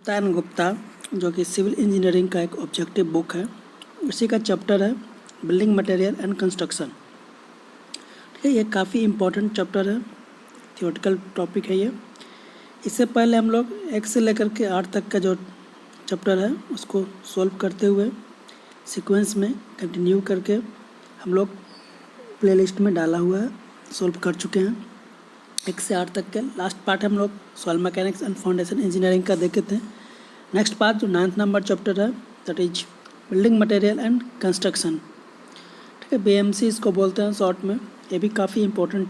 Gupta and Gupta जो कि civil engineering का एक ऑब्जेक्टिव बुक है, उसी का चैप्टर है बिल्डिंग मटेरियल एंड कंस्ट्रक्शन। ठीक है, ये काफ़ी इम्पोर्टेंट चैप्टर है, थियोरेटिकल टॉपिक है ये। इससे पहले हम लोग 1 से लेकर के 8 तक का जो चैप्टर है उसको सॉल्व करते हुए सीक्वेंस में कंटिन्यू करके हम लोग प्लेलिस्ट में डाला हुआ है, सॉल्व कर चुके हैं। 1 से 8 तक के लास्ट पार्ट हम लोग soil mechanics and foundation engineering का देखे थे। नेक्स्ट पार्ट जो 9th नंबर चैप्टर है that is building material and construction. ठीक है, BMC इसको बोलते हैं शॉर्ट में। ये भी काफ़ी इंपॉर्टेंट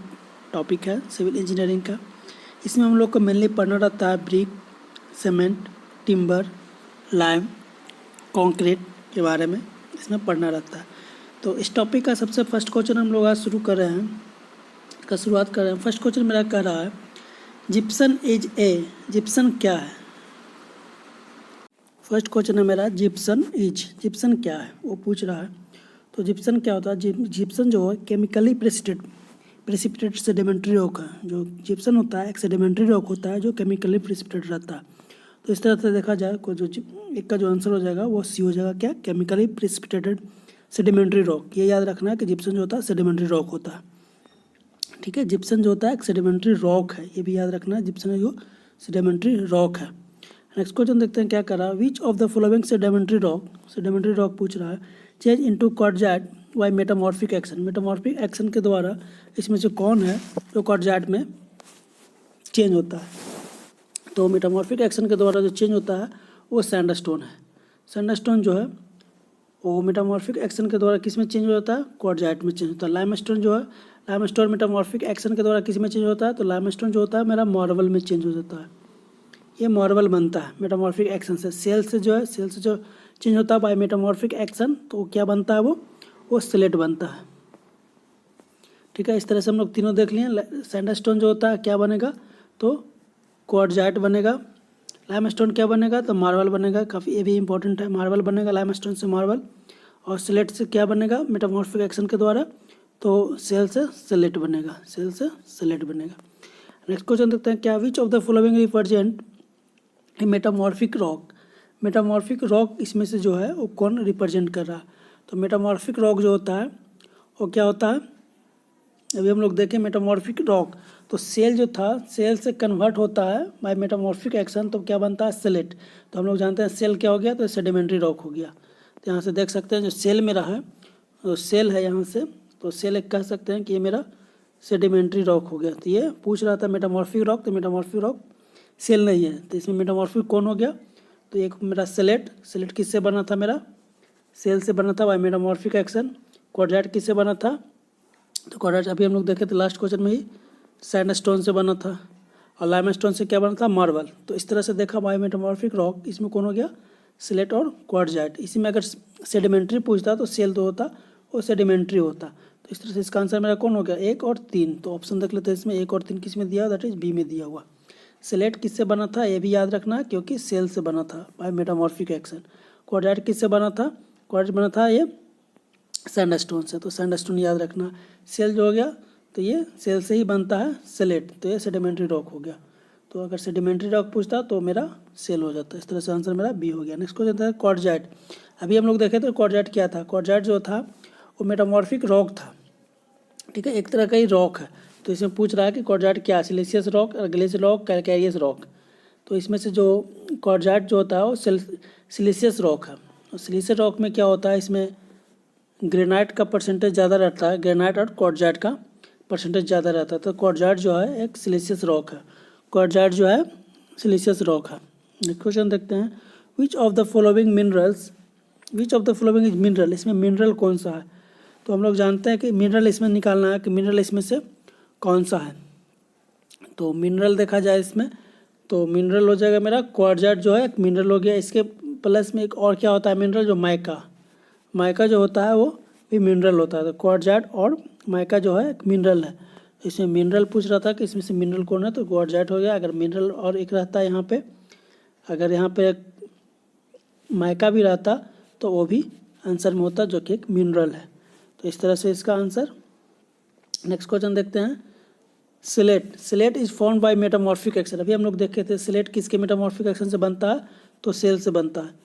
टॉपिक है सिविल इंजीनियरिंग का। इसमें हम लोग को मेनली पढ़ना रहता है brick, cement, timber, lime, concrete के बारे में इसमें पढ़ना रहता है। तो इस टॉपिक का सबसे फर्स्ट क्वेश्चन हम लोग आज शुरुआत कर रहे हैं। फर्स्ट क्वेश्चन मेरा कह रहा है जिप्सन इज ए, जिप्सन क्या है। फर्स्ट क्वेश्चन है मेरा जिप्सन क्या है वो पूछ रहा है। तो जिप्सन क्या होता है? जिप्सन जो है केमिकली प्रेसिपिटेट सेडिमेंट्री रॉक है। जो जिप्सन होता है एक सेडिमेंट्री रॉक होता है जो केमिकली प्रेसिपिटेट रहता है। तो इस तरह से देखा जाए को जो एक का जो आंसर हो जाएगा वो सी हो जाएगा, क्या? Chemically precipitated sedimentary rock. ये याद रखना है कि जिप्सन जो होता है सेडिमेंट्री रॉक होता है। ठीक है, जिप्सन जो होता है एक सेडिमेंट्री रॉक है, ये भी याद रखना है, जिप्सन जो सेडिमेंट्री रॉक है। नेक्स्ट क्वेश्चन देखते हैं क्या कर रहा है। Which of the following sedimentary rock पूछ रहा है change into quadrat by metamorphic action. Metamorphic action के द्वारा इसमें से कौन है जो क्वाड्रैट में चेंज होता है? तो मेटामॉर्फिक एक्शन के द्वारा जो चेंज होता है वो सैंडस्टोन है। सैंडस्टोन जो है वो मेटामॉर्फिक एक्शन के द्वारा किस में चेंज होता है? क्वाड्रैट में चेंज होता है। लाइमस्टोन जो है, लाइमस्टोन मेटामॉर्फिक एक्शन के द्वारा किस में चेंज होता है? तो लाइमस्टोन जो होता है मेरा मार्बल में चेंज हो जाता है। ये मार्बल बनता है मेटामॉर्फिक एक्शन से। सेल से जो चेंज होता है बाय मेटामॉर्फिक एक्शन, तो क्या बनता है वो स्लेट बनता है। ठीक है, इस तरह से हम लोग तीनों देख लिए। सैंडस्टोन जो होता है क्या बनेगा? तो क्वाड्रैट बनेगा। लाइमस्टोन क्या बनेगा? तो मार्बल बनेगा। काफ़ी ये भी इंपॉर्टेंट है, मार्बल बनेगा लाइमस्टोन से मार्बल। और स्लेट से क्या बनेगा मेटामॉर्फिक एक्शन के द्वारा? तो सेल से स्लेट बनेगा, नेक्स्ट क्वेश्चन देखते हैं क्या विच of the following represent metamorphic rock इसमें से जो है वो कौन रिप्रेजेंट कर रहा है? तो मेटामॉर्फिक रॉक जो होता है वो क्या होता है? अभी हम लोग देखें मेटामॉर्फिक रॉक, तो सेल जो था सेल से कन्वर्ट होता है बाय मेटामॉर्फिक एक्शन, तो क्या बनता है? स्लेट। तो हम लोग जानते हैं सेल क्या हो गया? तो सेडिमेंट्री रॉक हो गया। तो यहाँ से देख सकते हैं जो सेल मेरा है, तो सेल है यहाँ से, तो सेल एक कह सकते हैं कि ये मेरा सेडिमेंट्री रॉक हो गया। तो ये पूछ रहा था मेटामॉर्फिक रॉक, तो मेटामॉर्फिक रॉक सेल नहीं है, तो इसमें मेटामॉर्फिक कौन हो गया? तो एक मेरा स्लेट किससे बना था? मेरा सेल से बना था बाय मेटामॉर्फिक एक्शन। क्वाड्रैट किससे बना था? तो क्वाड्रैट अभी हम लोग देखे थे लास्ट क्वेश्चन में ही, सैंडस्टोन से बना था। और लाइमस्टोन से क्या बना था? मार्बल। तो इस तरह से देखा बाय मेटामॉर्फिक रॉक, इसमें कौन हो गया? स्लेट और क्वाड्रैट। इसी में अगर सेडिमेंट्री पूछता तो सेल तो होता वो सेडिमेंट्री होता। तो इस तरह से इसका आंसर मेरा कौन हो गया? 1 और 3। तो ऑप्शन देख लेते हैं इसमें 1 और 3 किस में दिया? दैट इज बी में दिया हुआ। स्लेट किससे बना था? ये भी याद रखना क्योंकि सेल से बना था बाय मेटामॉर्फिक एक्शन। क्वाड्रैट किससे बना था? क्वाड्रैट बना था ये सैंडस्टोन से, तो सैंडस्टोन याद रखना। सेल जो हो गया तो ये सेल से ही बनता है स्लेट, तो ये सेडिमेंट्री रॉक हो गया। तो अगर सेडिमेंट्री रॉक पूछता तो मेरा सेल हो जाता। इस तरह से आंसर मेरा बी हो गया। नेक्स्ट क्वेश्चन है क्वाड्रैट। अभी हम लोग देखे तो क्वाड्रैट क्या था? क्वाड्रैट जो था वो मेटामॉर्फिक रॉक था। ठीक है, एक तरह का ही रॉक है। तो इसमें पूछ रहा है कि क्वाड्रैट क्या? Siliceous rock, glacier rock, calcareous rock. तो इसमें से जो क्वाड्रैट जो होता है वो सिलिशियस रॉक है। और सिलिशियस रॉक में क्या होता है? इसमें ग्रेनाइट का परसेंटेज ज़्यादा रहता है, ग्रेनाइट और क्वाड्रैट का परसेंटेज ज़्यादा रहता है। तो क्वाड्रैट जो है एक सिलिशियस रॉक है। नेक्स्ट क्वेश्चन देखते हैं which of the following is mineral. इसमें मिनरल कौन सा है? तो हम लोग जानते हैं कि मिनरल इसमें निकालना है कि मिनरल इसमें से कौन सा है। तो मिनरल देखा जाए इसमें, तो मिनरल हो जाएगा मेरा क्वाड्रैट जो है एक मिनरल हो गया। इसके प्लस में एक और क्या होता है मिनरल? जो माइका जो होता है वो भी मिनरल होता है। तो क्वाड्रैट और माइका जो है एक मिनरल है। इसमें मिनरल पूछ रहा था कि इसमें से मिनरल कौन है, तो क्वाड्रैट हो गया। अगर मिनरल और एक रहता है यहाँ पे, अगर यहाँ पे माइका भी रहता तो वो भी आंसर में होता जो कि एक मिनरल है। तो इस तरह से इसका आंसर। नेक्स्ट क्वेश्चन देखते हैं slate is formed by metamorphic action. अभी हम लोग देखे थे स्लेट किसके मेटामॉर्फिक एक्शन से बनता है? तो सेल से बनता है।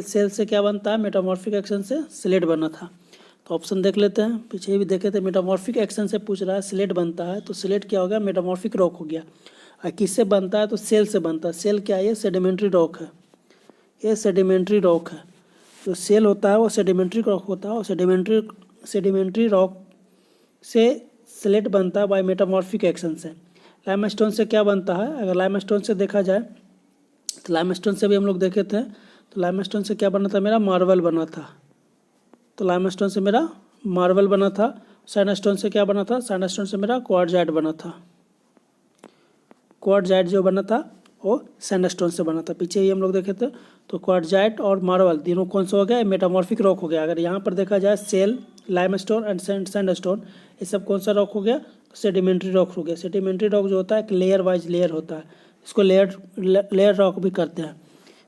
सेल से क्या बनता है? मेटामॉर्फिक एक्शन से स्लेट बना था। तो ऑप्शन देख लेते हैं, पीछे भी देखे थे, मेटामॉर्फिक एक्शन से पूछ रहा है, स्लेट बनता है, तो स्लेट क्या हो गया? मेटामॉर्फिक रॉक हो गया। और किससे बनता है? तो सेल से बनता है। सेल क्या है? ये सेडिमेंट्री रॉक है, ये सेडिमेंट्री रॉक है। जो सेल होता है वो सेडिमेंट्री रॉक होता है, और सेडिमेंट्री रॉक से स्लेट बनता है बाय मेटामॉर्फिक एक्शन से। लाइमस्टोन से क्या बनता है? अगर लाइमस्टोन से देखा जाए तो लाइमस्टोन से भी हम लोग देखे थे, तो लाइमस्टोन से क्या बना था? मेरा मार्बल बना था। तो लाइमस्टोन से मेरा मार्बल बना था। सैंडस्टोन से क्या बना था? सैंडस्टोन से मेरा क्वार्टजाइट बना था। क्वार्टजाइट जो बना था वो सैंडस्टोन से बना था। पीछे ही हम लोग देखे थे। तो क्वार्टजाइट और मार्बल तीनों कौन सा हो गया? मेटामॉर्फिक रॉक हो गया। अगर यहाँ पर देखा जाए सेल, लाइमस्टोन एंड सैंडस्टोन, ये सब कौन सा रॉक हो गया? तो सेडिमेंट्री रॉक हो गया। सेडिमेंट्री रॉक जो होता है एक लेयर वाइज लेयर होता है, इसको लेयर रॉक भी करते हैं।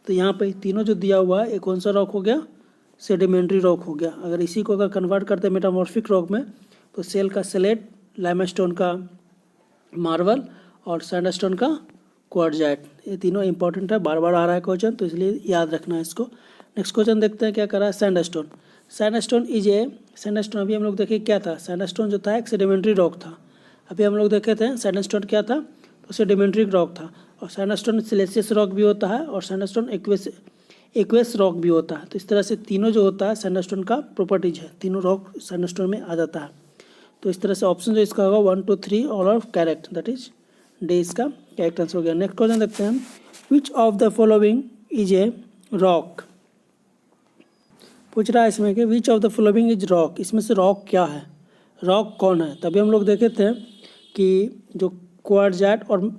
तो यहाँ पे तीनों जो दिया हुआ है ये कौन सा रॉक हो गया? सेडिमेंट्री रॉक हो गया। अगर इसी को अगर कन्वर्ट करते हैं मेटामॉर्फिक रॉक में, तो सेल का स्लेट, लाइमस्टोन का मार्बल और सैंडस्टोन का क्वार्टजाइट, ये तीनों इंपॉर्टेंट है, बार बार आ रहा है क्वेश्चन, तो इसलिए याद रखना है इसको। नेक्स्ट क्वेश्चन देखते हैं क्या कर रहा है। सैंडस्टोन। सैंडस्टोन अभी हम लोग देखे क्या था? सैंडस्टोन जो था एक सेडिमेंट्री रॉक था। अभी हम लोग देखे थे सैंडस्टोन क्या था? तो सेडिमेंट्री रॉक था। और सैंडस्टोन सिलिशियस रॉक भी होता है, और सैंडस्टोन एक्वेस रॉक भी होता है। तो इस तरह से तीनों जो होता है सैंडस्टोन का प्रॉपर्टीज है, तीनों रॉक सैंडस्टोन में आ जाता है। तो इस तरह से ऑप्शन जो इसका होगा 1 2 3 all are correct, that is D इसका करेक्ट आंसर हो गया। नेक्स्ट क्वेश्चन देखते हैं, which of the following is a rock. पूछ रहा है इसमें कि which of the following is rock, इसमें से रॉक क्या है? रॉक कौन है? तभी हम लोग देखे थे कि जो क्वार्टजाइट और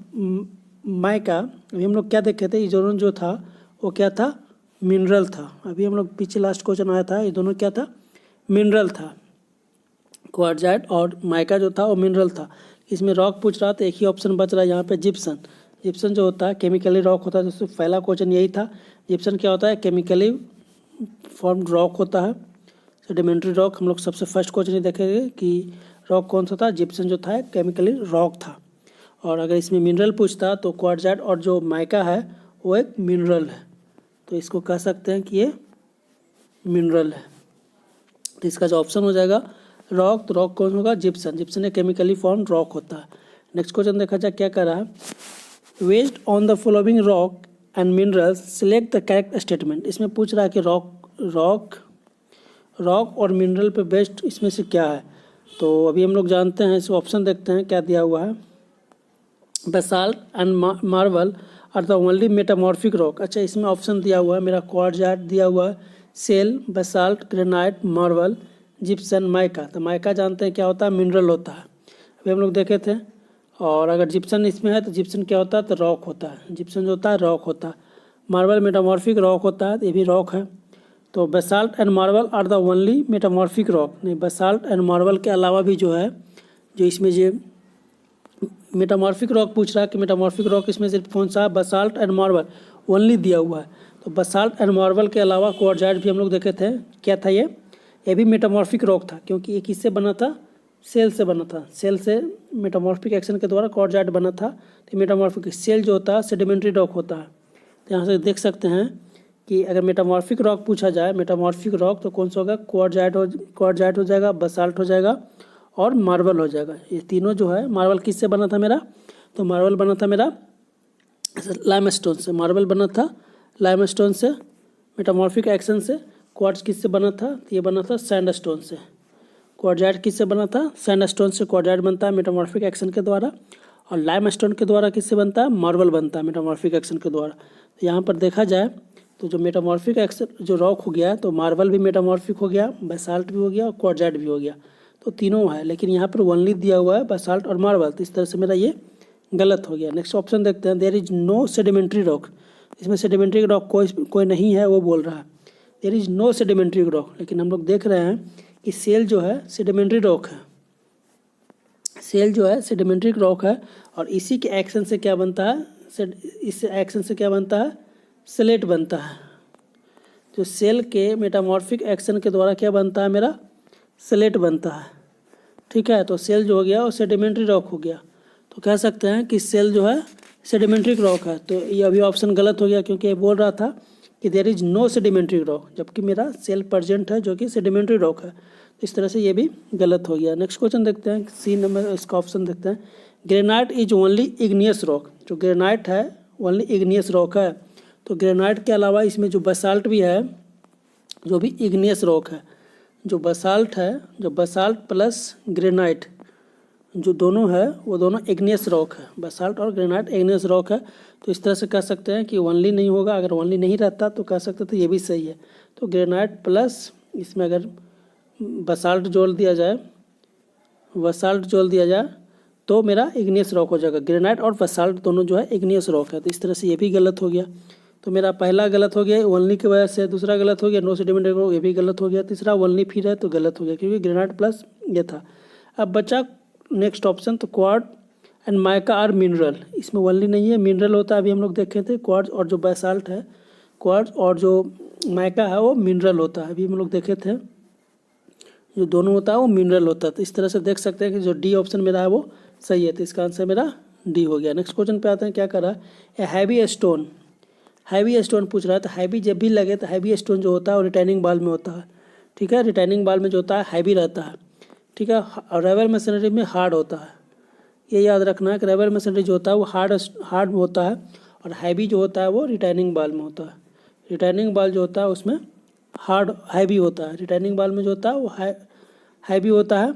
माइका, अभी हम लोग क्या देखे थे? ये दोनों जो था वो क्या था? मिनरल था। अभी हम लोग पीछे लास्ट क्वेश्चन आया था, ये दोनों क्या था? मिनरल था। क्वार्टजाइट और माइका जो था वो मिनरल था। इसमें रॉक पूछ रहा था, एक ही ऑप्शन बच रहा है यहाँ पे, जिप्सन। जिप्सन जो होता है केमिकली रॉक होता है। दोस्तों पहला क्वेश्चन यही था, जिप्सन क्या होता है? केमिकली फॉर्म्ड रॉक होता है, सेडिमेंट्री रॉक। हम लोग सबसे फर्स्ट क्वेश्चन ही देखेंगे कि रॉक कौन सा था? जिप्सन जो था केमिकली रॉक था। और अगर इसमें मिनरल पूछता तो क्वार्टजाइट और जो माइका है वो एक मिनरल है, तो इसको कह सकते हैं कि ये मिनरल है। तो इसका जो ऑप्शन हो जाएगा रॉक, तो रॉक कौन होगा? जिप्सन। जिप्सन एक केमिकली फॉर्म रॉक होता है। नेक्स्ट क्वेश्चन देखा जाए क्या कर रहा है, based on the following rock and minerals select the correct statement. इसमें पूछ रहा है कि रॉक और मिनरल पे बेस्ड इसमें से क्या है? तो अभी हम लोग जानते हैं, इस ऑप्शन देखते हैं क्या दिया हुआ है। Basalt and marble are the only metamorphic rock. अच्छा, इसमें ऑप्शन दिया हुआ है, मेरा क्वार्टजाइट दिया हुआ है, shale, basalt, granite, marble, gypsum, mica. तो माइका जानते हैं क्या होता है? मिनरल होता है, अभी हम लोग देखे थे। और अगर जिप्सन इसमें है तो जिप्सन क्या होता है? तो रॉक होता है। जिप्सन जो होता है रॉक होता है। मार्बल मेटामॉर्फिक रॉक होता है, ये भी रॉक है। तो basalt and marble are the only metamorphic rock. नहीं, बेसाल्ट एंड मार्बल के अलावा भी जो है, जो इसमें जो मेटामॉर्फिक रॉक पूछ रहा है कि मेटामॉर्फिक रॉक इसमें से कौन सा? बेसाल्ट एंड मार्बल ओनली दिया हुआ है। तो बेसाल्ट एंड मार्बल के अलावा क्वार्टजाइट भी हम लोग देखे थे, क्या था ये भी मेटामॉर्फिक रॉक था, क्योंकि ये किससे बना था? सेल से बना था। सेल से मेटामॉर्फिक एक्शन के द्वारा क्वार्टजाइट बना था। तो मेटामॉर्फिक सेल जो होता है सेडिमेंट्री रॉक होता है। तो यहाँ से देख सकते हैं कि अगर मेटामॉर्फिक रॉक पूछा जाए, मेटामॉर्फिक रॉक, तो कौन सा होगा? क्वार्टजाइट हो जाएगा, बेसाल्ट हो जाएगा और मार्बल हो जाएगा। ये तीनों जो है, मार्बल किससे बना था मेरा? तो मार्बल बना था मेरा लाइमस्टोन से। मार्बल बना था लाइमस्टोन से मेटामॉर्फिक एक्शन से। क्वार्ट्ज किससे बना था? तो ये बना था सैंडस्टोन से। क्वार्टजाइट किससे बना था? सैंडस्टोन से क्वार्टजाइट बनता है मेटामॉर्फिक एक्शन के द्वारा। और लाइमस्टोन के द्वारा किससे बनता है? मार्बल बनता है मेटामॉर्फिक एक्शन के द्वारा। तो यहाँ पर देखा जाए तो जो मेटामॉर्फिक एक्शन जो रॉक हो गया, तो मार्बल भी मेटामॉर्फिक हो गया, बेसाल्ट भी हो गया और क्वार्टजाइट भी हो गया। तो तीनों है, लेकिन यहाँ पर ओनली दिया हुआ है बेसाल्ट और मार्बल। तो इस तरह से मेरा ये गलत हो गया। नेक्स्ट ऑप्शन देखते हैं, there is no sedimentary rock. इसमें सेडिमेंट्री रॉक कोई नहीं है, वो बोल रहा है there is no sedimentary rock. लेकिन हम लोग देख रहे हैं कि सेल जो है सेडिमेंट्री रॉक है। सेल जो है सेडिमेंट्री रॉक है, और इसी के एक्शन से क्या बनता है? इस एक्शन से क्या बनता है? स्लेट बनता है। जो सेल के मेटामॉर्फिक एक्शन के द्वारा क्या बनता है? मेरा स्लेट बनता है। ठीक है, तो सेल जो हो गया वो सेडिमेंट्री रॉक हो गया। तो कह सकते हैं कि सेल जो है सेडिमेंट्री रॉक है, तो ये अभी ऑप्शन गलत हो गया क्योंकि ये बोल रहा था कि there is no sedimentary rock, जबकि मेरा सेल प्रेजेंट है जो कि सेडिमेंट्री रॉक है। तो इस तरह से ये भी गलत हो गया। नेक्स्ट क्वेश्चन देखते हैं, सी नंबर इसका ऑप्शन देखते हैं। Granite is only igneous rock, जो ग्रेनाइट है ओनली इग्नियस रॉक है। तो ग्रेनाइट के अलावा इसमें जो बसाल्ट भी है, जो भी इग्नियस रॉक है, जो बसाल्ट है, जो बसाल्ट प्लस ग्रेनाइट जो दोनों है वो दोनों इग्नियस रॉक है। बसाल्ट और ग्रेनाइट इग्नियस रॉक है। तो इस तरह से कह सकते हैं कि ओनली नहीं होगा, अगर ओनली नहीं रहता तो कह सकते थे ये भी सही है। तो ग्रेनाइट प्लस इसमें अगर बसाल्ट जोड़ दिया जाए, बसाल्ट जोड़ दिया जाए तो मेरा इग्नियस रॉक हो जाएगा। ग्रेनाइट और बसाल्ट दोनों जो है इग्नियस रॉक है। तो इस तरह से ये भी गलत हो गया। तो मेरा पहला गलत हो गया ओनली की वजह से, दूसरा गलत हो गया नो सेडिमेंट्री रॉक, ये भी गलत हो गया। तीसरा ओनली फिर है तो गलत हो गया क्योंकि ग्रेनाइट प्लस ये था। अब बचा नेक्स्ट ऑप्शन, तो quartz and mica are mineral, इसमें ओनली नहीं है, मिनरल होता है। अभी हम लोग देखे थे क्वार्ट्ज और जो बेसाल्ट है, क्वार्ट्ज और जो माइका है वो मिनरल होता है। अभी हम लोग देखे थे जो दोनों होता है वो मिनरल होता है। तो इस तरह से देख सकते हैं कि जो डी ऑप्शन मेरा है वो सही है। तो इसका आंसर मेरा डी हो गया। नेक्स्ट क्वेश्चन पे आते हैं, क्या कर रहा है, a heavy stone, heavy stone पूछ रहा है। तो हैवी जब भी लगे तो हैवी स्टोन जो होता है वो रिटर्निंग बॉल में होता है, ठीक है। रिटर्निंग बॉल में जो होता है हैवी रहता है, ठीक है। और रेबल मशीनरी में हार्ड होता है। ये याद रखना है कि रेबल मशीनरी जो होता है वो हार्ड होता है और हैवी जो होता है वो रिटर्निंग बॉल में होता है। रिटर्निंग बॉल जो होता है उसमें हार्ड हैवी होता है, रिटर्निंग बॉल में जो होता है वो हैवी होता है।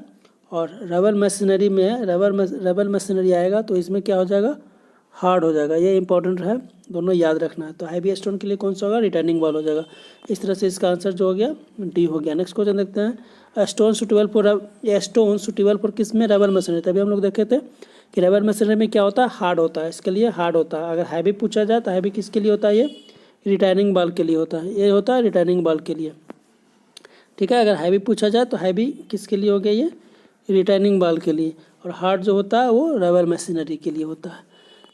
और रेबल मशीनरी में रेबल मशीनरी आएगा तो इसमें क्या हो जाएगा, हार्ड हो जाएगा। ये इंपॉर्टेंट है, दोनों याद रखना है। तो हैवी स्टोन के लिए कौन सा होगा, रिटर्निंग बॉल हो जाएगा। इस तरह से इसका आंसर जो हो गया डी हो गया। नेक्स्ट क्वेश्चन देखते हैं, स्टोन सुटेबल फॉर किस में, रेबल मशीनरी। तभी हम लोग देखे थे कि रेबल मशीनरी में क्या होता है, हार्ड होता है, इसके लिए हार्ड होता है। अगर हैवी पूछा जाए तो हैवी किसके लिए होता है, ये रिटर्निंग बॉल के लिए होता है, ये होता है रिटर्निंग बॉल के लिए, ठीक है। अगर हैवी पूछा जाए तो हैवी किसके लिए हो गया, ये रिटर्निंग बॉल के लिए। और हार्ड जो होता है वो रेबल मशीनरी के लिए होता है।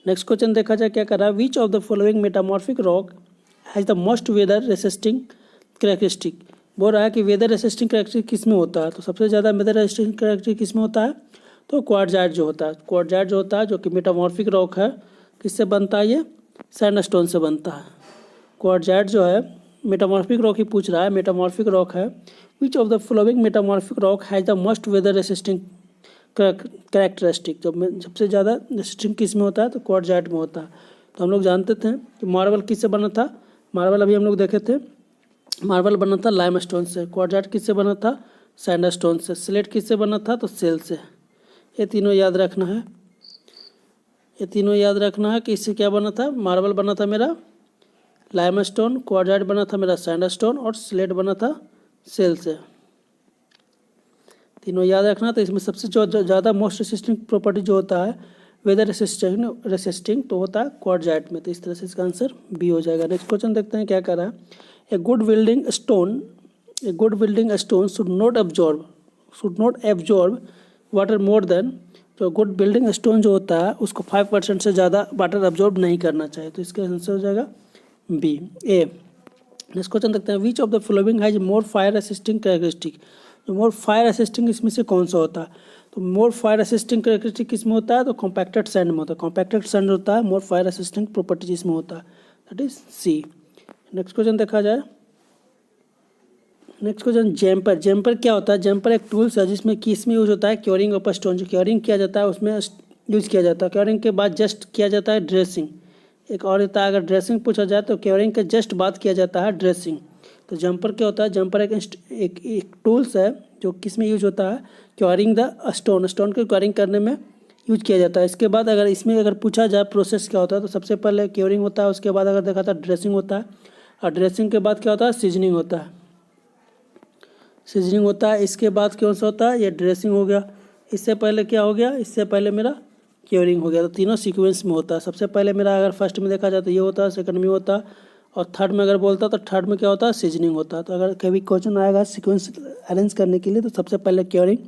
नेक्स्ट क्वेश्चन देखा जाए, क्या कर रहा है, which of the following metamorphic rock has the most weather resisting characteristic. बोल रहा है कि वेदर रेसिस्टिंग कैरेक्टरिस्टिक किस में होता है। तो सबसे ज़्यादा वेदर रेसिस्टिंग कैरेक्टरिस्टिक किस में होता है, तो क्वार्टजाइट जो होता है। क्वार्टजाइट जो होता है जो कि मेटामॉर्फिक रॉक है, किससे बनता है, ये सैंडस्टोन से बनता है। क्वार्टजाइट जो है मेटामॉर्फिक रॉक ही पूछ रहा है, मेटामॉर्फिक रॉक है। Which of the following metamorphic rock has the most weather resisting characteristic. जब सबसे ज़्यादा रेसिस्टिंग किस में होता है, तो क्वार्टजाइट में होता है। तो हम लोग जानते थे कि मार्बल किससे बना था, मार्बल अभी हम लोग देखे थे, मार्बल बना था लाइमस्टोन से। क्वार्टजाइट किससे बना था, सैंडस्टोन से। स्लेट किससे बना था, तो सेल से। ये तीनों याद रखना है, ये तीनों याद रखना है कि इससे क्या बना था, मार्बल बना था मेरा लाइमस्टोन, क्वार्टजाइट बना था मेरा सैंडस्टोन और स्लेट बना था सेल से। तीनों याद रखना। तो इसमें सबसे जो ज़्यादा मोस्ट रेसिस्टिंग प्रॉपर्टी जो होता है वेदर रेसिस्टिंग तो होता है क्वार्टजाइट में। तो इस तरह से इसका आंसर बी हो जाएगा। नेक्स्ट क्वेश्चन देखते हैं, क्या कर रहा है, a good building stone should not absorb water more then. तो गुड बिल्डिंग स्टोन जो होता है उसको 5% से ज़्यादा वाटर एब्जॉर्ब नहीं करना चाहिए। तो इसका आंसर हो जाएगा बी ए। नेक्स्ट क्वेश्चन देखते हैं, which of the following has more fire resisting characteristic. तो मोर फायर रेसिस्टिंग इसमें से कौन सा होता है, तो मोर फायर रेसिस्टिंग कैरेक्टरिस्टिक किस में होता है, तो कॉम्पैक्टेड सैंड में होता है। कॉम्पैक्टेड सैंड होता है मोर फायर रेसिस्टिंग प्रॉपर्टी जिसमें होता है, that is C. Next question देखा जाए, नेक्स्ट क्वेश्चन जैम्पर। जैम्पर क्या होता है, जैम्पर एक टूल्स है जिसमें किस में यूज होता है, क्योरिंग ऑफ स्टोन। जो क्योरिंग किया जाता है उसमें यूज किया जाता है। क्योरिंग के बाद जस्ट किया जाता है ड्रेसिंग। एक और होता है, अगर ड्रेसिंग पूछा जाए तो क्योरिंग के जस्ट बाद किया जाता है ड्रेसिंग। तो जंपर क्या होता है, जंपर एक टूल्स है जो किस में यूज होता है, क्योरिंग द स्टोन को क्योरिंग करने में यूज किया जाता है। इसके बाद अगर इसमें अगर पूछा जाए प्रोसेस क्या होता है, तो सबसे पहले क्योरिंग होता है, उसके बाद अगर देखा था ड्रेसिंग होता है, और ड्रेसिंग के बाद क्या होता है, सीजनिंग होता है। सीजनिंग होता है, इसके बाद कौन सा होता है, ये ड्रेसिंग हो गया। इससे पहले क्या हो गया, इससे पहले मेरा क्योरिंग हो गया। तो तीनों सीक्वेंस में होता है। सबसे पहले मेरा अगर फर्स्ट में देखा जाए तो ये होता है, सेकंड में होता है, और थर्ड में अगर बोलता तो थर्ड में क्या होता है, सीजनिंग होता है। तो अगर कभी क्वेश्चन आएगा सीक्वेंस अरेंज करने के लिए तो सबसे पहले क्योरिंग,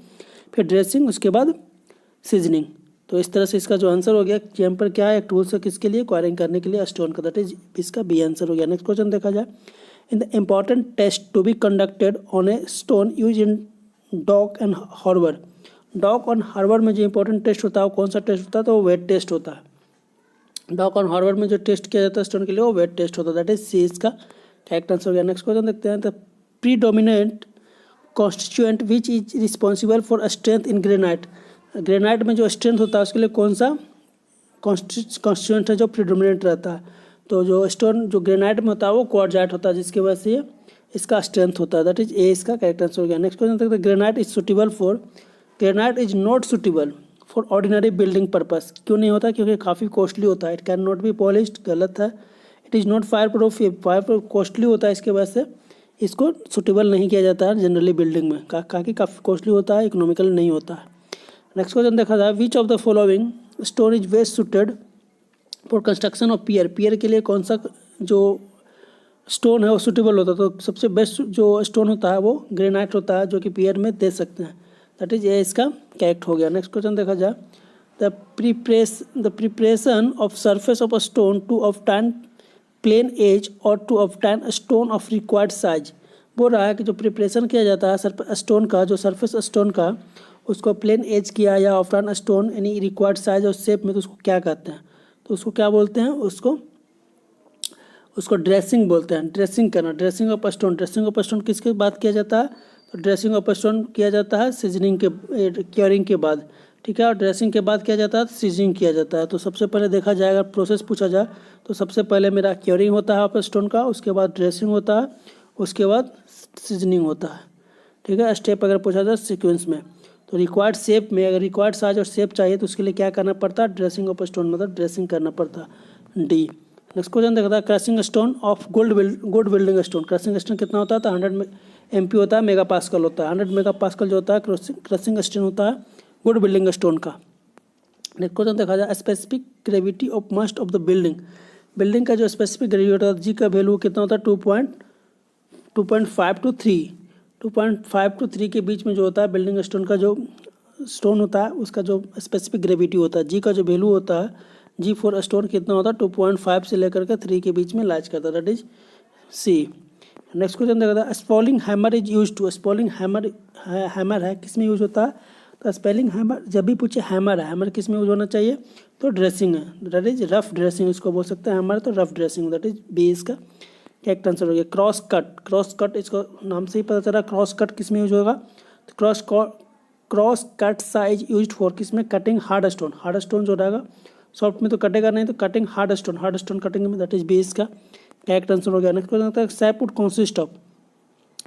फिर ड्रेसिंग, उसके बाद सीजनिंग। तो इस तरह से इसका जो आंसर हो गया, जैम्पर क्या है, एक टूल्स है किसके लिए, क्योरिंग करने के लिए स्टोन का, दैट इज इसका बी आंसर हो गया। नेक्स्ट क्वेश्चन देखा जाए, in the important test to be conducted on a stone use in dock and harbour. Dock और हार्बर में जो इंपॉर्टेंट टेस्ट होता है वो कौन सा टेस्ट होता है, तो वो वेट टेस्ट होता है। डॉक ऑन हार्बर में जो टेस्ट किया जाता है स्टोन के लिए वो वेट टेस्ट होता है, दैट इज सी इसका करेक्ट आंसर हो गया। नेक्स्ट क्वेश्चन देखते हैं। The predominant constituent which is responsible for strength in granite. Granite में जो स्ट्रेंथ होता है उसके लिए कौन सा कॉन्स्टिट्यूएंट है जो प्रीडोमिनेंट रहता है? तो जो स्टोन जो ग्रेनाइट में होता है वो क्वार्जाइट होता है, जिसकी वजह से इसका स्ट्रेंथ होता है, दैट इज ए इसका करेक्ट आंसर हो गया। नेक्स्ट क्वेश्चन देखते हैं। Granite is suitable for, granite is not suitable for ordinary building purpose. क्यों नहीं होता? क्योंकि काफ़ी कॉस्टली होता है। It can not be polished, गलत है। It is not fire proof, fire proof costly होता है, इसके वजह से इसको सुटेबल नहीं किया जाता है जनरली बिल्डिंग में, काफ़ी कॉस्टली होता है, इकोनॉमिकल नहीं होता है। नेक्स्ट क्वेश्चन देखा जाए। Which of the following stone is best suited for construction of pier. Pier के लिए कौन सा जो स्टोन है वो सुटेबल होता है? तो सबसे बेस्ट जो स्टोन होता है वो ग्रेनाइट होता है, जो कि पियर में दे सकते हैं, दैट इज ए इसका करेक्ट हो गया। नेक्स्ट क्वेश्चन देखा जाए। The preparation of surface of a stone to obtain plain edge और to obtain a stone of required size. बोल रहा है कि जो प्रिपरेशन किया जाता है स्टोन का, जो सरफेस स्टोन का, उसको प्लेन एज किया या ऑब्टेन स्टोन यानी रिक्वायर्ड साइज और शेप में, तो उसको क्या कहते हैं? तो उसको क्या बोलते हैं? उसको ड्रेसिंग बोलते हैं। ड्रेसिंग करना, dressing of stone. Dressing of stone किसके बाद किया जाता है? तो ड्रेसिंग ऑफ स्टोन किया जाता है सीजनिंग के, क्योरिंग के बाद, ठीक है। और ड्रेसिंग के बाद किया जाता है सीजनिंग किया जाता है। तो सबसे पहले देखा जाए, अगर प्रोसेस पूछा जाए तो सबसे पहले मेरा क्योरिंग होता है आप स्टोन का, उसके बाद ड्रेसिंग होता है, उसके बाद सीजनिंग होता है, ठीक है। स्टेप अगर पूछा जाए सीक्वेंस में, तो रिक्वायर्ड शेप में, अगर रिक्वायर्ड साइज और शेप चाहिए तो उसके लिए क्या करना पड़ता है? ड्रेसिंग ऑफ स्टोन मतलब ड्रेसिंग करना पड़ता है, डी। नेक्स्ट क्वेश्चन देखता है। Crushing stone of good building stone. Crushing stone कितना होता है? तो 100 MP होता है, मेगा पास्कल होता है। 100 मेगा पास्कल जो होता है क्रशिंग स्टोन होता है गुड बिल्डिंग स्टोन का। नेक्स्ट क्वेश्चन देखा जाए। Specific gravity of must of the building. Building का जो स्पेसिफिक ग्रेविटी होता है, जी का वैल्यू कितना होता है? 2.5 to 3, 2.5 to 3 के बीच में जो होता है बिल्डिंग स्टोन का, जो स्टोन होता है उसका जो स्पेसिफिक ग्रेविटी होता है, जी का जो वैल्यू होता है, जी फॉर स्टोन कितना होता है? 2.5 से लेकर के 3 के बीच में लाइज करता है, that is C. Next question देखा था। Spalling hammer is use to. Spalling hammer है किस में यूज होता है? तो स्पेलिंग हैमर जब भी पूछे हैमर है, हैमर किस में यूज होना चाहिए? तो ड्रेसिंग है, दैट इज रफ ड्रेसिंग इसको बोल सकते हैं हैमर, तो rough dressing, that is B इसका करेक्ट आंसर हो गया। क्रॉस कट इसको नाम से ही पता चला क्रॉस कट किस में यूज होगा? तो cross cut size use for किस में? कटिंग हार्ड स्टोन जो रहेगा सॉफ्ट में तो कटेगा नहीं, तो कटिंग हार्ड स्टोन कटिंग में, दैट इज बी इसका करेक्ट आंसर हो गया। नेक्स्ट क्वेश्चन आता है। Sapwood consist of.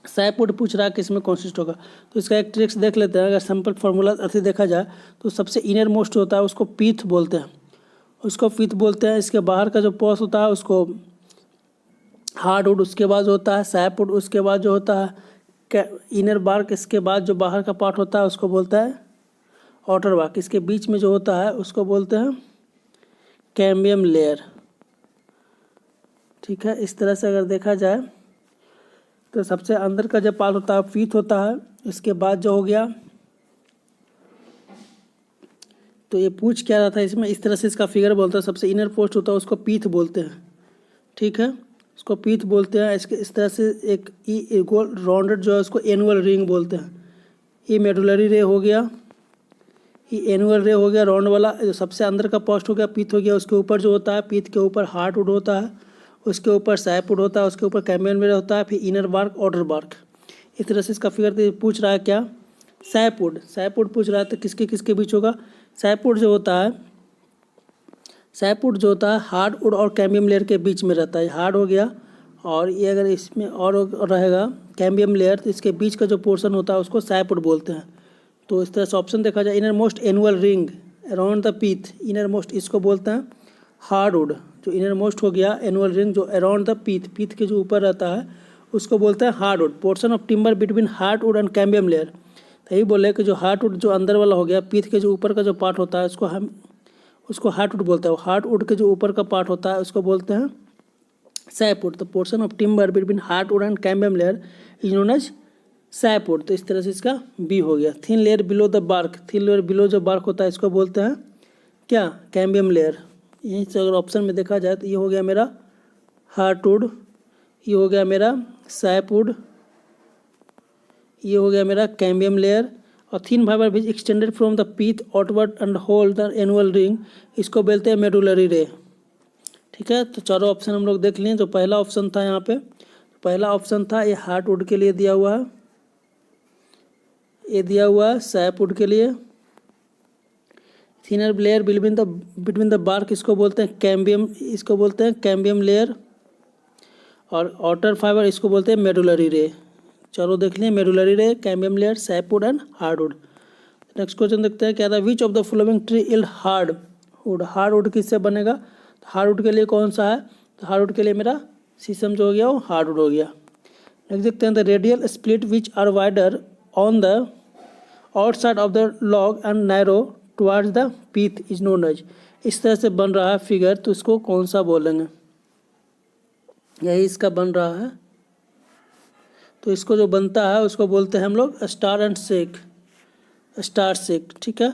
सैपवुड पूछ रहा है किस में कॉन्सिस्ट होगा? तो इसका एक ट्रिक्स देख लेते हैं। अगर सिंपल फार्मूला अर्थ देखा जाए तो सबसे इनर मोस्ट होता है उसको पीथ बोलते हैं, इसके बाहर का जो पॉस होता है उसको हार्डवुड, उसके बाद होता है सैपवुड, उसके बाद जो होता है इनर बार्क, इसके बाद जो बाहर का पार्ट होता है उसको बोलता है आउटर बार्क, इसके बीच में जो होता है उसको बोलते हैं कैम्बियम लेयर, ठीक है। इस तरह से अगर देखा जाए तो सबसे अंदर का जो पार्ट होता है पीथ होता है, इसके बाद जो हो गया, तो ये पूछ क्या रहा था इसमें, इस तरह से इसका फिगर बोलता है। सबसे इनर पोस्ट होता है उसको पीथ बोलते हैं, ठीक है, उसको पीथ बोलते हैं। इसके इस तरह से एक गोल राउंडेड जो है उसको एनुअल रिंग बोलते हैं। ये मेडुलरी रे हो गया, ये एनुअल रे हो गया राउंड वाला, जो सबसे अंदर का पोस्ट हो गया पीथ हो गया। उसके ऊपर जो होता है पीथ के ऊपर हार्डवुड होता है, उसके ऊपर सैपवुड होता है, उसके ऊपर कैम्बियम लेयर होता है, फिर इनर बार्क आउटर बार्क। इस तरह से इसका फिगर पूछ रहा है क्या? सैपवुड पूछ रहा है, तो किसके किसके बीच होगा? सैपवुड जो होता है हार्डवुड और कैम्बियम लेयर के बीच में रहता है, हार्ड हो गया। और ये अगर इसमें और रहेगा कैम्बियम लेयर, तो इसके बीच का जो पोर्शन होता है उसको सैपवुड बोलते हैं। तो इस तरह से ऑप्शन देखा जाए। Inner most annual ring around the pith, inner most इसको बोलते हैं हार्डवुड। जो इनर मोस्ट हो गया एनुअल रिंग जो अराउंड द पीथ के जो ऊपर रहता है उसको बोलते हैं hardwood. Portion of timber between hardwood and cambium layer, तो यही बोले कि जो हार्डवुड जो अंदर वाला हो गया, पीथ के जो ऊपर का जो पार्ट होता है उसको हार्डवुड बोलते हैं। हार्डवुड के जो ऊपर का पार्ट होता है उसको बोलते हैं सैपवुड। तो portion of timber between hardwood and cambium layer is known as sapwood. तो इस तरह से इसका बी हो गया। Thin layer below the bark, thin layer below जो बार्क होता है इसको बोलते हैं क्या? Cambium layer. यहीं से अगर ऑप्शन में देखा जाए तो ये हो गया मेरा हार्डवुड, ये हो गया मेरा सैपवुड, ये हो गया मेरा कैम्बियम लेयर। और thin fibre which extended from the pith outward and hold the annual ring, इसको बोलते हैं मेडुलरी रे। ठीक है, तो चारों ऑप्शन हम लोग देख लिए। जो पहला ऑप्शन था यहाँ पे, पहला ऑप्शन था ये हार्डवुड के लिए दिया हुआ है, ये दिया हुआ है सैपवुड के लिए। Thinner layer between the bark इसको बोलते हैं कैम्बियम, इसको बोलते हैं कैम्बियम लेयर। और आउटर फाइबर इसको बोलते हैं मेडुलरी रे। चलो देख लिए, मेडुलरी रे, cambium layer, sapwood and hardwood. Next question देखते हैं क्या था, विच of the following tree yield hardwood. Hardwood किससे बनेगा, तो हार्डवुड के लिए कौन सा है, तो हार्डवुड के लिए मेरा शीशम जो हो गया वो हार्डवुड हो गया। नेक्स्ट देखते हैं the radial split which are wider on the outside of the log and narrow towards the pith is known as. इस तरह से बन रहा है फिगर, तो इसको कौन सा बोलेंगे, यही इसका बन रहा है। तो इसको जो बनता है उसको बोलते हैं हम लोग star and shake, star shake. ठीक है,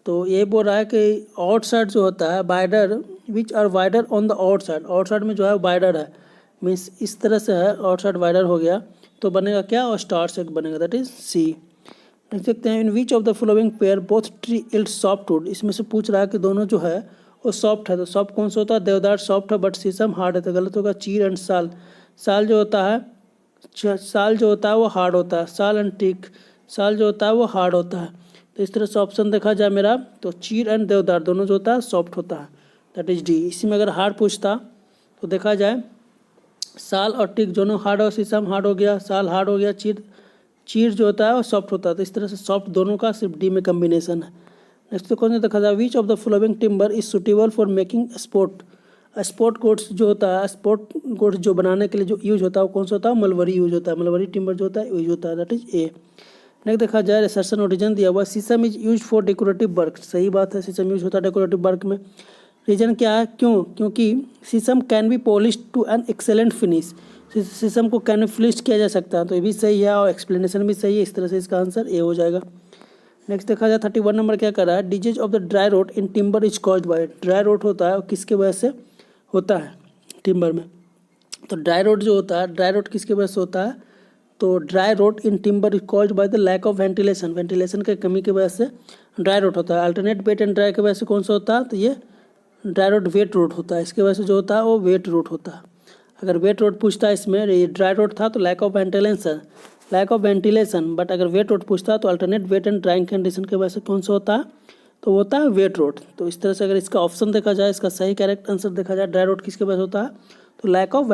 तो ये बोल रहा है कि आउटसाइड जो होता है wider, which are wider on the outside, outside में जो है वाइडर है, मीन्स इस तरह से है, आउटसाइड वाइडर हो गया, तो बनेगा क्या, और स्टार शेक बनेगा, दैट इज सी। देख सकते हैं in which of the following pair both tree yield softwood. इसमें से पूछ रहा है कि दोनों जो है वो सॉफ्ट है, तो सॉफ्ट कौन सा होता है, देवदार सॉफ्ट है बट शीशम हार्ड है, तो गलत होगा। चीर एंड साल, साल जो होता है, साल जो होता है वो हार्ड होता है, साल एंड टीक, साल जो होता है वो हार्ड होता है। तो इस तरह से ऑप्शन देखा जाए मेरा, तो चीर एंड देवदार दोनों जो होता है सॉफ्ट होता है, दैट इज डी। इसी में अगर हार्ड पूछता तो देखा जाए साल और टीक दोनों हार्ड और शीशम हार्ड हो गया, साल हार्ड हो गया, चीर जो होता है वो सॉफ्ट होता है, तो इस तरह से सॉफ्ट दोनों का सिर्फ डी में कम्बिनेशन है। नेक्स्ट क्वेश्चन देखा जाए, which of the following timber is suitable for making sport quotes जो होता है, स्पोर्ट कोट्स जो बनाने के लिए जो यूज होता है वो कौन सा होता है, मलबरी यूज होता है, मलबरी टिम्बर जो होता है यूज होता है, दैट इज ए। नेक्स्ट देखा जाए रिसर्शन और रीजन दिया हुआ, शीशम is use for decorative work, सही बात है, शीशम यूज होता है डेकोरेटिव वर्क में। रीजन क्या है, क्यों, क्योंकि sheesham can be polish to an excellent finish, sheesham को कैन फिनिश किया जा सकता है, तो ये भी सही है और एक्सप्लेनेशन भी सही है, इस तरह से इसका आंसर ए हो जाएगा। नेक्स्ट देखा जाए 31 नंबर क्या कर रहा है, disease of the dry rot in timber is caused by. Dry rot होता है और किसके वजह से होता है टिम्बर में, तो ड्राई रोट जो होता है, ड्राई रोट किसके वजह से होता है, तो dry rot in timber is caused by the lack of ventilation, ventilation के कमी की वजह से ड्राई रोट होता है। अल्टरनेट वेट एंड ड्राई की वजह से कौन सा होता है, तो ये ड्राई रोट वेट रोट होता है, इसके वजह से जो होता है वो वेट रोट होता है। अगर वेट रोट पूछता है इसमें, ये ड्राई रोट था तो लैक ऑफ वेंटिलेशन, बट अगर वेट रोट पूछता है तो alternate wet and drying condition की वजह से कौन सा होता है, तो होता है वेट रोट। तो इस तरह से अगर इसका ऑप्शन देखा जाए, इसका सही करेक्ट आंसर देखा जाए, ड्राई रोट किसके वजह से होता है, तो लैक ऑफ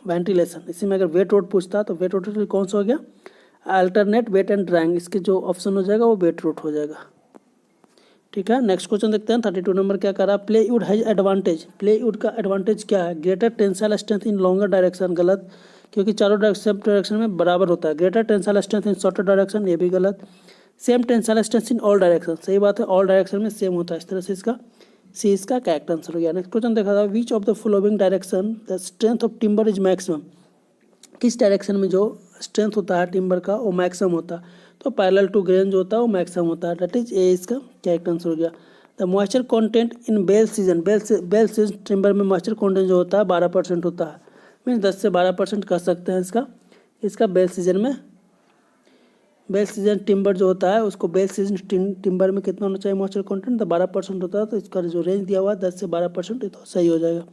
वेंटिलेशन। इसी में अगर वेट रोट पूछता है तो वेट रोट कौन सा हो गया, अल्टरनेट वेट एंड ड्राइंग, इसके जो ऑप्शन हो जाएगा वो वेट रोट हो जाएगा। ठीक है, नेक्स्ट क्वेश्चन देखते हैं 32 नंबर क्या कर रहा है, प्लेवुड हैज एडवांटेज। प्लेवुड का एडवांटेज क्या है, greater tensile strength in longer direction, गलत, क्योंकि चारों डायरेक्शन में बराबर होता है। Greater tensile strength in shorter direction, ये भी गलत। Same tensile strength in all direction, सही बात है, ऑल डायरेक्शन में सेम होता है, इस तरह से इसका सी इसका करेक्ट आंसर हो गया। नेक्स्ट क्वेश्चन देखा था, विच of the following direction the strength of timber is maximum. किस डायरेक्शन में जो स्ट्रेंथ होता है टिम्बर का वो मैक्सिमम होता है, तो पैरेलल टू ग्रेन जो होता है वो मैक्सिमम होता है, दैट इज ए इसका करेक्ट आंसर हो गया। The moisture content in well season, well season timber में मॉइस्चर कंटेंट जो होता है 12% होता है, मीन्स 10 से 12% कर सकते हैं इसका बेल सीजन टिम्बर जो होता है उसको बेल सीजन टिम्बर में कितना होना चाहिए मॉइस्चर कंटेंट, तो 12% होता है, तो इसका जो रेंज दिया हुआ है 10 से 12%, तो सही हो जाएगा।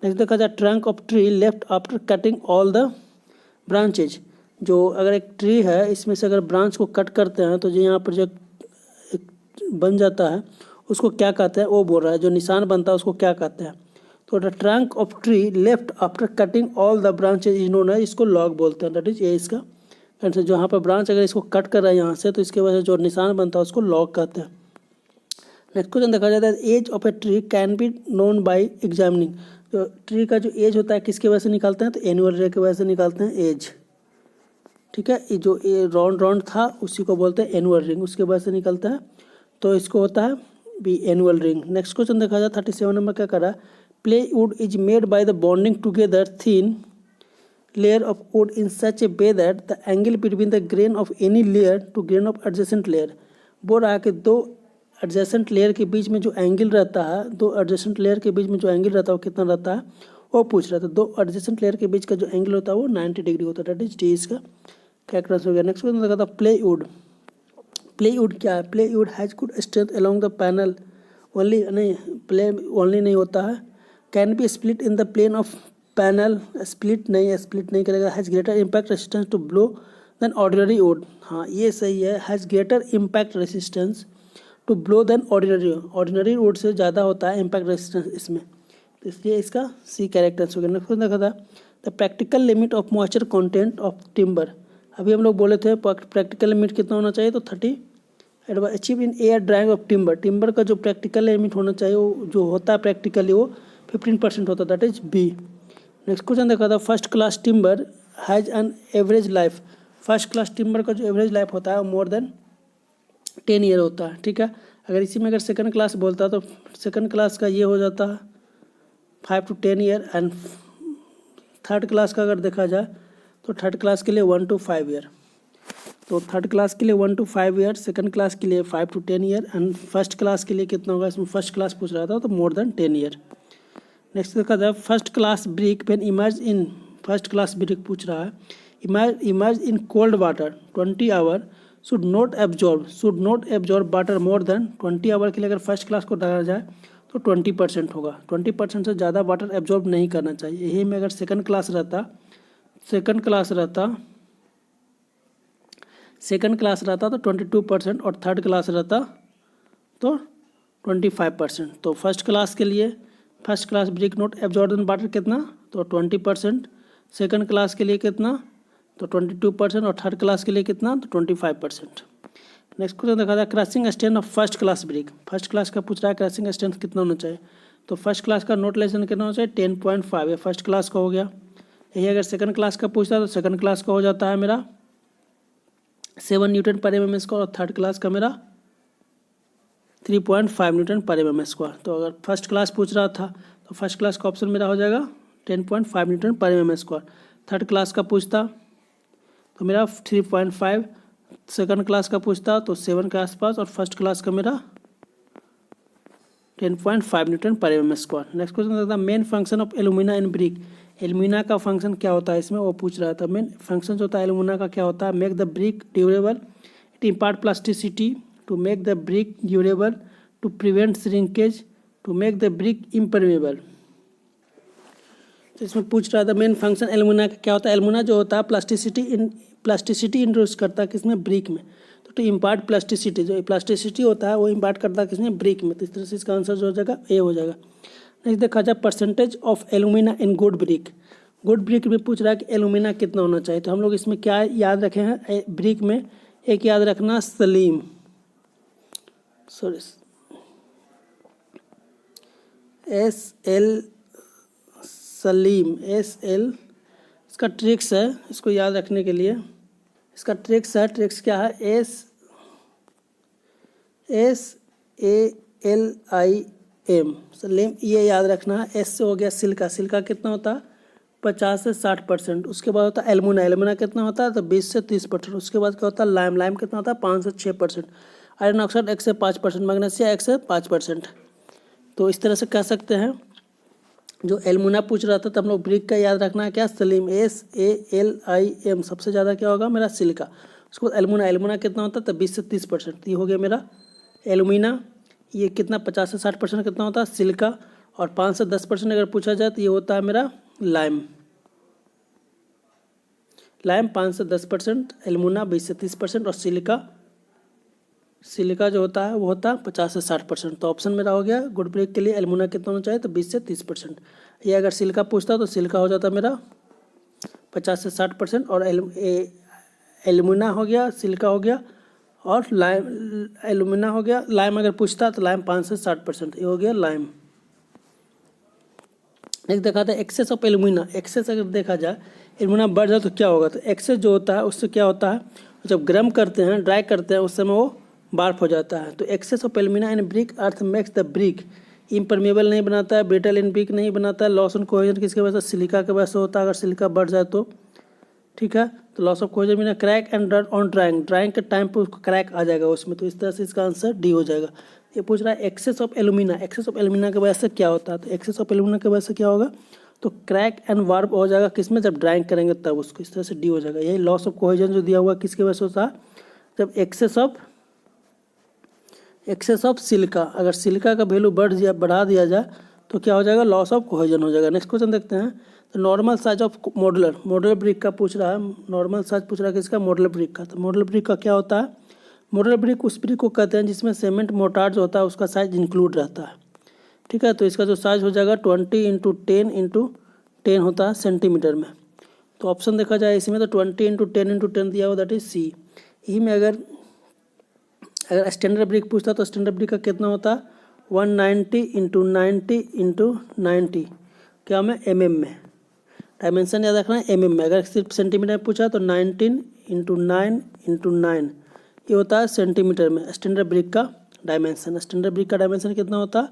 नेक्स्ट देखा जाए, trunk of tree left after cutting all the branches. जो अगर एक ट्री है इसमें से अगर ब्रांच को कट करते हैं तो जो यहाँ पर जो बन जाता है उसको क्या कहते हैं, वो बोल रहा है, जो निशान बनता है उसको क्या कहते हैं, तो the trunk of tree left after cutting all the branches is known है, इसको लॉग बोलते हैं, दैट इज ये इसका आंसर। जो यहाँ पर ब्रांच अगर इसको कट कर रहा है यहाँ से, तो इसके वजह से जो निशान बनता है उसको लॉग कहते हैं। नेक्स्ट क्वेश्चन देखा जाता है, age of a tree can be known by examining. जो ट्री का जो एज होता है किसके वजह से निकालते हैं, तो एनुअल रे की वजह से निकालते हैं एज। ठीक है, ये जो राउंड था उसी को बोलते हैं एनुअल रिंग, उसके वजह से निकलता है, तो इसको होता है B annual ring. Next question देखा जाए 37 नंबर क्या कर रहा है, plywood is made by the bonding together thin layer of wood in such a way that the angle between the grain of any layer to grain of adjacent layer. बोल रहा है कि दो एडजेसेंट लेयर के बीच में जो angle रहता है, दो एडजेसेंट लेयर के बीच में जो एंगल रहता है वो कितना रहता है, वो पूछ रहा था। दो एडजेसेंट लेयर के बीच का जो एंगल होता है वो 90 डिग्री होता है, दैट इज डी इसका करेक्ट आंसर हो गया। नेक्स्ट क्वेश्चन देखा था, प्लेवुड क्या है, plywood has good strength along the panel only, नहीं प्ले ओनली नहीं होता है, can be split in the plane of panel, split नहीं करेगा। Has greater impact resistance to blow than ordinary wood, हाँ ये सही है। Has greater impact resistance to blow than ordinary wood से ज़्यादा होता है इम्पैक्ट रेसिस्टेंस इसमें, तो इसलिए इसका सी कैरेक्टर हो गया। नेक्स्ट देखा था the practical limit of moisture content of timber. अभी हम लोग बोले थे प्रैक्टिकल लिमिट कितना होना चाहिए, तो 30 achieve in air drying of timber. Timber का जो प्रैक्टिकल लिमिट होना चाहिए वो जो होता है प्रैक्टिकली वो 15% होता है, that is B. Next question देखा था first class timber has an average life. First class timber का जो एवरेज लाइफ होता है मोर देन 10 ईयर होता है, ठीक है। अगर इसी में अगर सेकंड क्लास बोलता तो सेकंड क्लास का ये हो जाता है 5 to 10 year, and third class का अगर देखा जाए तो थर्ड क्लास के लिए 1 to 5 ईयर। तो थर्ड क्लास के लिए 1 to 5 ईयर, सेकंड क्लास के लिए 5 to 10 year, and first class के लिए कितना होगा, इसमें फर्स्ट क्लास पूछ रहा था तो मोर देन 10 ईयर। नेक्स्ट देखा जाए first class brick when immerse in, first class brick पूछ रहा है immerse in cold water 20 hour should not absorb water more than 20 hour के लिए अगर फर्स्ट क्लास को डाला जाए तो 20% होगा। 20% से ज़्यादा वाटर एब्जॉर्ब नहीं करना चाहिए। यही में अगर सेकंड क्लास रहता तो 22% और थर्ड क्लास रहता तो 25%। तो फर्स्ट क्लास के लिए first class brick not absorb water कितना, तो 20%, सेकंड क्लास के लिए कितना तो 22% और थर्ड क्लास के लिए कितना तो 25%। नेक्स्ट क्वेश्चन देखा जाए crushing strength of first class brick. First class का पूछ रहा है क्रशिंग स्ट्रेंथ कितना होना चाहिए, तो फर्स्ट क्लास का नोट लेसन कितना होना चाहिए 10.5, ये फर्स्ट क्लास का हो गया। यही अगर सेकंड क्लास का पूछता है तो सेकंड क्लास का हो जाता है मेरा 7 न्यूटन पर mm स्क्वायर और थर्ड क्लास का मेरा 3.5 न्यूटन पर mm स्क्वायर। तो अगर फर्स्ट क्लास पूछ रहा था तो फर्स्ट क्लास का ऑप्शन मेरा हो जाएगा 10.5 न्यूटन पर mm स्क्वायर। थर्ड क्लास का पूछता तो मेरा 3.5, सेकंड क्लास का पूछता तो 7 के आसपास, और फर्स्ट क्लास का मेरा 10.5 न्यूटन पर mm स्क्वायर। नेक्स्ट क्वेश्चन था main function of alumina in brick. Alumina का फंक्शन क्या होता है इसमें वो पूछ रहा था। मेन फंक्शन जो होता है एल्यूमिना का क्या होता है, make the brick durable, it impart plasticity, to make the brick durable, to prevent shrinkage, to make the brick impermeable. तो इसमें पूछ रहा था मेन फंक्शन एल्यूमिना का क्या होता है। एल्यूमिना जो होता है प्लास्टिसिटी इंट्रोड्यूस करता है किसमें, ब्रिक में। तो टू इम्पार्ट प्लास्टिसिटी, जो प्लास्टिसिटी होता है वो इम्पार्ट करता है किसमें, ब्रिक में। तो इस तरह से इसका आंसर जो हो जाएगा ए हो जाएगा। नेक्स्ट देखा जाए percentage of alumina in good brick. Good brick में पूछ रहा है कि एल्यूमिना कितना होना चाहिए। तो हम लोग इसमें क्या याद रखे हैं ब्रिक में, एक याद रखना सलीम, सलीम इसका ट्रिक्स है, इसको याद रखने के लिए इसका ट्रिक्स है। ट्रिक्स क्या है, SALIM सलीम, ये याद रखना है। एस से हो गया सिल्का, सिल्का कितना होता है 50 से 60%। उसके बाद होता है एल्यूमिना, एल्यूमिना कितना होता है तो 20 से 30%। उसके बाद क्या होता है लाइम, लाइम कितना होता है 5 से 6%। आयरन ऑक्साइड 1 से 5%, मैग्नीशियम 1 से 5%। तो इस तरह से कह सकते हैं। जो एल्यूमिना पूछ रहा था तो हम लोग ब्रिक का याद रखना है क्या, सलीम, SALIM। सबसे ज़्यादा क्या होगा मेरा सिल्का। उसके बाद एल्यूमिना, एल्यूमिना कितना होता है तो 20 से 30%। ये हो गया मेरा एल्यूमिना। ये कितना 50 से 60% कितना होता है सिल्का, और 5 से 10% अगर पूछा जाए तो ये होता है मेरा लाइम। लाइम 5 से 10%, एल्यूमिना 20 से 30%, और सिलिका जो होता है वो होता है 50 से 60%। तो ऑप्शन मेरा हो गया गुड ब्रिक के लिए एल्यूमिना कितना होना चाहिए तो 20 से 30%। ये अगर सिलिका पूछता तो सिलिका हो जाता मेरा 50 से 60%, और एल्यूमिना हो गया, सिलिका हो गया, और लाइम, एल्यूमिना हो गया। लाइम अगर पूछता तो लाइम 5 से 60%, ये हो गया लाइम। एक देखा था एक्सेस ऑफ एल्यूमिना। एक्सेस अगर देखा जाए एल्यूमिना बढ़ जाए तो क्या होगा, तो एक्सेस जो होता है उससे क्या होता है, जब गर्म करते हैं ड्राई करते हैं उस समय वो बार्फ हो जाता है। तो excess of alumina in brick earth makes the brick impermeable नहीं बनाता है, ब्रिटल इन ब्रिक नहीं बनाता है, लॉस ऑन कोहेजन किसके वजह से, सिलिका के वजह से होता है। अगर सिलिका बढ़ जाए तो ठीक है, तो loss of cohesion Meena crack and run on drawing, drawing के टाइम पे उसको क्रैक आ जाएगा उसमें। तो इस तरह से इसका आंसर डी हो जाएगा। ये पूछ रहा है excess of alumina, excess of alumina की वजह से क्या होता है, तो एक्सेस ऑफ एल्यूमिना की वजह से क्या होगा तो क्रैक एंड वार्प हो जाएगा किसमें, जब ड्राइंग करेंगे तब उसको। इस तरह से डी हो जाएगा। यही लॉस ऑफ कोहेजन जो दिया हुआ किसकी वजह से होता है, जब एक्सेस ऑफ सिलिका, अगर सिलिका का वैल्यू बढ़ा दिया जाए तो क्या हो जाएगा, लॉस ऑफ कोहेजन हो जाएगा। नेक्स्ट क्वेश्चन देखते हैं। तो normal size of modular brick का पूछ रहा है। नॉर्मल साइज पूछ रहा है किसका, मॉडुलर ब्रिक का। तो मॉडुलर ब्रिक का क्या होता है, मॉडुलर ब्रिक उस ब्रिक को कहते हैं जिसमें सीमेंट मोर्टार जो होता है उसका साइज इंक्लूड रहता है। ठीक है, तो इसका जो साइज हो जाएगा 20x10 होता है सेंटीमीटर में। तो ऑप्शन देखा जाए इसमें तो 20x10 दिया हुआ, दैट इज सी। यही में अगर स्टैंडर्ड ब्रिक पूछता तो स्टैंडर्ड ब्रिक का कितना होता है, 190x90x90 क्या में mm में। डायमेंशन याद रखना है mm में। अगर सिर्फ सेंटीमीटर में पूछा तो 19x9x9 ये होता है सेंटीमीटर में स्टैंडर्ड ब्रिक का डायमेंशन। स्टैंडर्ड ब्रिक का डायमेंशन कितना होता है,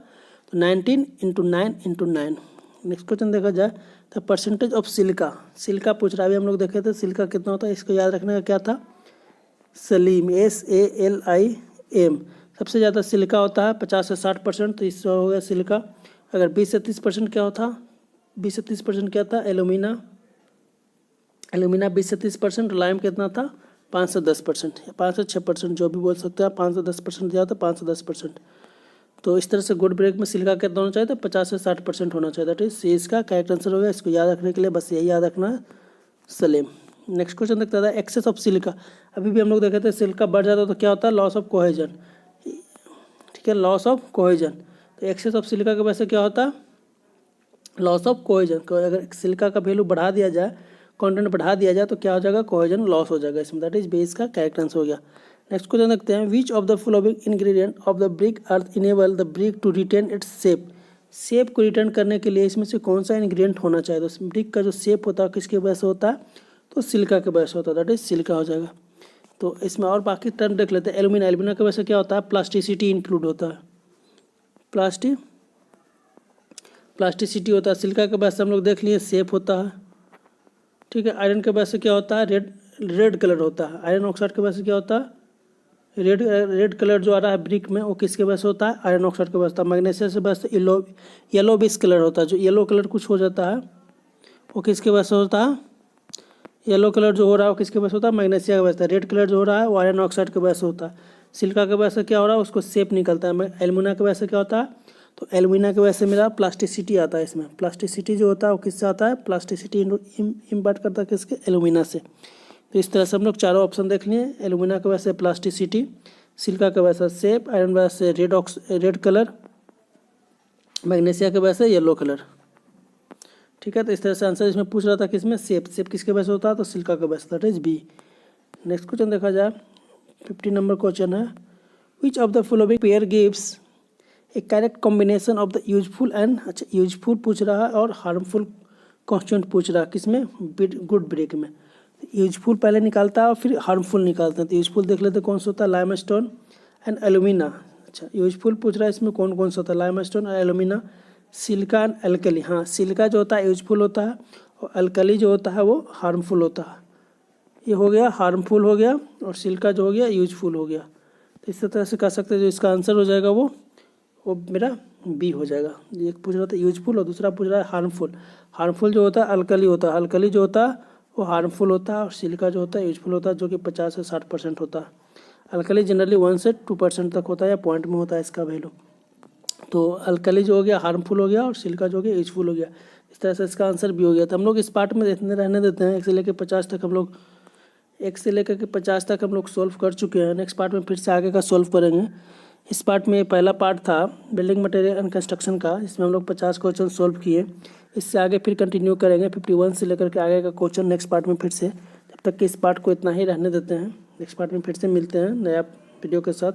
तो 19x9x9। नेक्स्ट क्वेश्चन देखा जाए तो परसेंटेज ऑफ सिलिका पूछ रहा है। अभी हम लोग देखे थे सिलिका कितना होता है, इसको याद रखने का क्या था, सलीम, SALIM। सबसे ज़्यादा सिलिका होता है 50 से 60%, तो इससे हो गया सिलिका। अगर 20 से 30% क्या होता, 20 से 30% क्या था, एलुमिना 20 से 30%। लाइम कितना था, 5 से 10% या 5 से 6%, जो भी बोल सकते हैं। 5 से 10% दिया तो 5 से 10%। तो इस तरह से गुड ब्रेक में सिलिका कितना होना चाहिए, तो 50 से 60% होना चाहिए। दैट इज सी इसका करेक्ट आंसर होगा। इसको याद रखने के लिए बस यही याद रखना है, सलीम। नेक्स्ट क्वेश्चन देखता था, एक्सेस ऑफ सिलिका। अभी भी हम लोग देखे थे सिलिका बढ़ जाता तो क्या होता है, लॉस ऑफ कोहेजन। ठीक है, लॉस ऑफ कोहेजन। तो एक्सेस ऑफ सिलिका की वजह से क्या होता है, लॉस ऑफ कोहेजन। अगर सिलिका का वैल्यू बढ़ा दिया जाए, कंटेंट बढ़ा दिया जाए तो क्या हो जाएगा, कोहेजन लॉस हो जाएगा इसमें। दैट इज बी इसका करेक्ट आंसर हो गया। नेक्स्ट क्वेश्चन देखते हैं, which of the following ingredient of the brick earth enable the brick to retain its shape को रिटर्न करने के लिए इसमें से कौन सा इंग्रेडिएंट होना चाहिए। तो ब्रिक का जो शेप होता है किसकी वजह से होता है, तो सिलिका की वजह से होता है। दैट इज सिलिका हो जाएगा। तो इसमें और बाकी टर्म देख लेते हैं। एल्यूमिना की वजह से क्या होता है, प्लास्टिसिटी इंक्लूड होता है, प्लास्टिसिटी होता है। सिलिका के वजह से हम लोग देख लिए शेप होता है। ठीक है, आयरन के वजह से क्या होता है, रेड कलर होता है। आयरन ऑक्साइड की वजह से क्या होता है, रेड कलर जो आ रहा है ब्रिक में वो किसके वजह से होता है, आयरन ऑक्साइड की वजह से। मैग्नीशियम से वजह से येलो बिस कलर होता है। जो येलो कलर कुछ हो जाता है वो किसके वजह से होता है, येलो कलर जो हो रहा है वो किसके वजह से होता है, मैग्नीशियम की वजह से। रेड कलर जो हो रहा है वो आयरन ऑक्साइड की वजह से होता है। सिलिका की वजह से क्या हो रहा है, उसको शेप निकलता है। एल्यूमिना की वजह से क्या होता है, तो एल्यूमिना की वजह से मेरा प्लास्टिसिटी आता है। इसमें प्लास्टिसिटी जो होता है वो किससे आता है, प्लास्टिसिटी इम्पार्ट करता है किसके, एल्यूमिना से। तो इस तरह से हम लोग चारों ऑप्शन देख लिए। एल्यूमिना की वजह से प्लास्टिसिटी, सिलिका की वजह से शेप, आयरन की वजह से रेड कलर, मैग्नीशियम की वजह से येलो कलर। ठीक है, तो इस तरह से आंसर इसमें पूछ रहा था किसमें, शेप किसके वजह से होता है, तो सिलिका की वजह से। That is B. Next question देखा जाए, 50 नंबर क्वेश्चन है, which of the following pair gives a correct combination of the useful and, अच्छा यूजफुल पूछ रहा है और हार्मफुल कॉन्स्टिट्यूएंट पूछ रहा है किसमें, गुड ब्रेक में। यूजफुल पहले निकालता है और फिर हार्मफुल निकालते हैं। तो यूजफुल देख लेते हैं कौन सा होता है, लाइमस्टोन एंड एल्यूमिना। अच्छा, यूजफुल पूछ रहा है इसमें कौन कौन सा होता है, लाइमस्टोन और एल्यूमिना, सिलिका एंड एल्कली। हाँ, सिलिका जो होता है यूजफुल होता है और अल्कली जो होता है वो हार्मफुल होता है। ये हो गया हार्मफुल हो गया और सिलिका जो हो गया यूजफुल हो गया। तो इस तरह से कह सकते हैं जो इसका आंसर हो जाएगा वो मेरा बी हो जाएगा। एक पूछ रहा था यूजफुल और दूसरा पूछ रहा है हार्मफुल। हार्मफुल जो होता है अल्कली होता है, अल्कली जो होता है वो हार्मफुल होता है और सिलिका जो होता है यूजफुल होता है, जो कि 50 से 60% होता है। अल्कली जनरली 1 से 2% तक होता है या पॉइंट में होता है इसका वैल्यू। तो अल्कली जो हो गया हार्मफुल हो गया और सिलिका जो हो गया यूजफुल हो गया। इस तरह से इसका आंसर भी हो गया। तो हम लोग इस पार्ट में रहने देते हैं। 1 से लेकर 50 तक हम लोग 1 से लेकर के 50 तक हम लोग सोल्व कर चुके हैं। नेक्स्ट पार्ट में फिर से आगे का सोल्व करेंगे। इस पार्ट में पहला पार्ट था बिल्डिंग मटेरियल एंड कंस्ट्रक्शन का, इसमें हम लोग 50 क्वेश्चन सोल्व किए। इससे आगे फिर कंटिन्यू करेंगे 51 से लेकर के आगे का क्वेश्चन नेक्स्ट पार्ट में फिर से। तब तक कि इस पार्ट को इतना ही रहने देते हैं। नेक्स्ट पार्ट में फिर से मिलते हैं नया वीडियो के साथ।